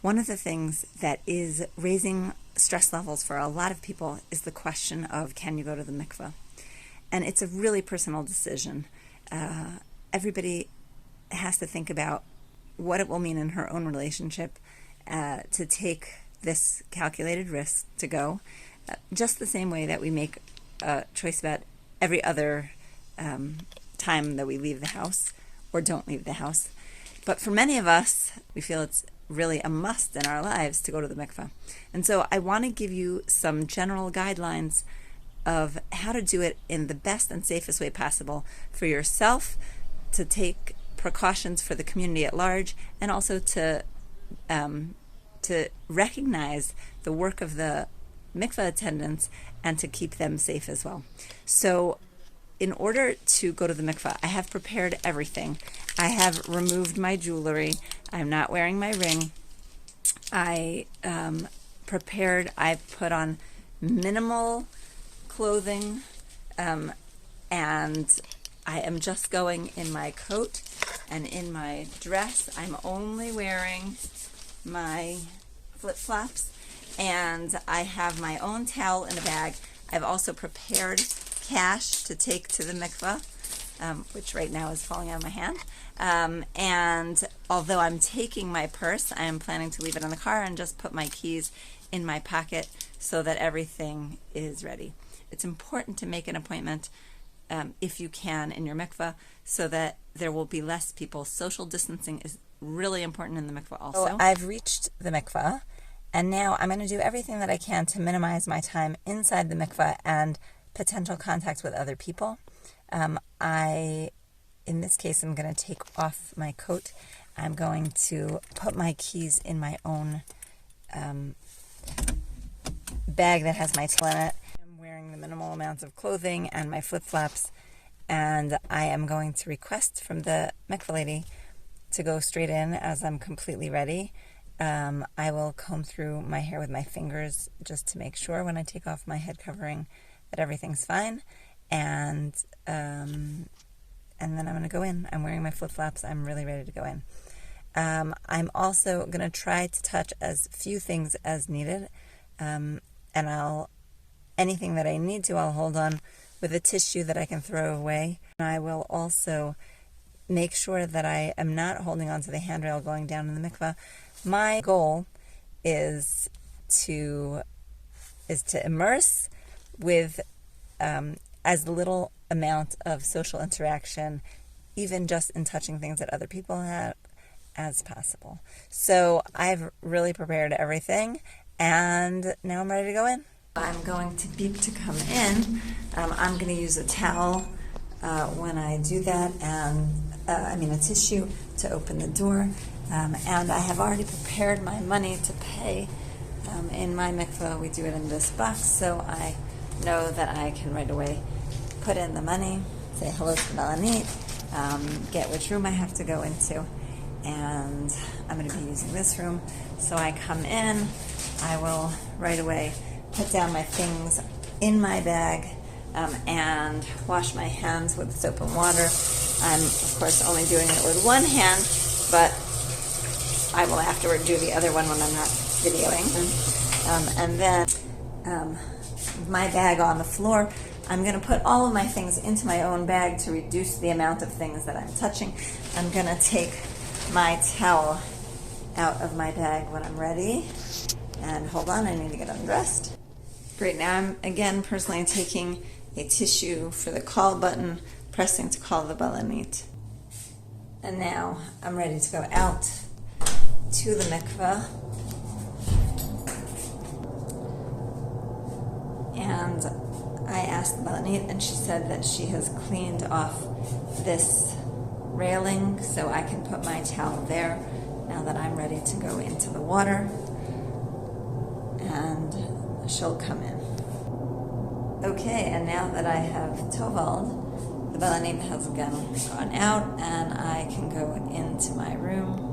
One of the things that is raising stress levels for a lot of people is the question of, can you go to the mikveh? And it's a really personal decision. Everybody has to think about what it will mean in her own relationship to take this calculated risk to go, just the same way that we make a choice about every other time that we leave the house or don't leave the house. But for many of us, we feel it's really a must in our lives to go to the mikveh. And so I want to give you some general guidelines of how to do it in the best and safest way possible for yourself, to take precautions for the community at large, and also to recognize the work of the mikveh attendants and to keep them safe as well. So in order to go to the mikveh, I have prepared everything. I have removed my jewelry. I'm not wearing my ring. I put on minimal clothing, and I am just going in my coat and in my dress. I'm only wearing my flip-flops, and I have my own towel in a bag. I've also prepared cash to take to the mikveh, which right now is falling out of my hand. And although I'm taking my purse, I am planning to leave it in the car and just put my keys in my pocket so that everything is ready. It's important to make an appointment, if you can, in your mikveh so that there will be less people. Social distancing is really important in the mikveh also. So I've reached the mikveh, and now I'm going to do everything that I can to minimize my time inside the mikveh and potential contact with other people. In this case, I'm going to take off my coat. I'm going to put my keys in my own bag that has my tool in it. I'm wearing the minimal amounts of clothing and my flip-flops, and I am going to request from the mikveh lady to go straight in as I'm completely ready. I will comb through my hair with my fingers just to make sure when I take off my head covering that everything's fine, and then I'm going to go in. I'm wearing my flip-flops. I'm really ready to go in. I'm also going to try to touch as few things as needed, and anything that I need to, I'll hold on with a tissue that I can throw away. I will also make sure that I am not holding on to the handrail going down in the mikveh. My goal is to immerse with as little amount of social interaction, even just in touching things that other people have, as possible. So I've really prepared everything, and now I'm ready to go in. I'm going to beep to come in. I'm going to use a towel when I do that, and a tissue to open the door. And I have already prepared my money to pay. In my mikveh, we do it in this box, so I know that I can right away put in the money, say hello to the balanit, get which room I have to go into, and I'm going to be using this room. So I come in, I will right away put down my things in my bag, and wash my hands with soap and water. I'm, of course, only doing it with one hand, but I will afterward do the other one when I'm not videoing. And then my bag on the floor, I'm going to put all of my things into my own bag to reduce the amount of things that I'm touching. I'm going to take my towel out of my bag when I'm ready. And hold on, I need to get undressed. Great, now I'm again personally taking a tissue for the call button, pressing to call the balanit. And now I'm ready to go out to the mikveh. And I asked the balanit, and she said that she has cleaned off this railing so I can put my towel there now that I'm ready to go into the water, and she'll come in. Okay, and now that I have tovald, the balanit has gone out, and I can go into my room.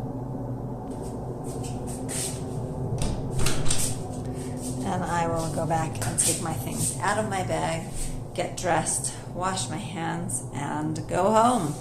And I will go back and take my things out of my bag, get dressed, wash my hands, and go home.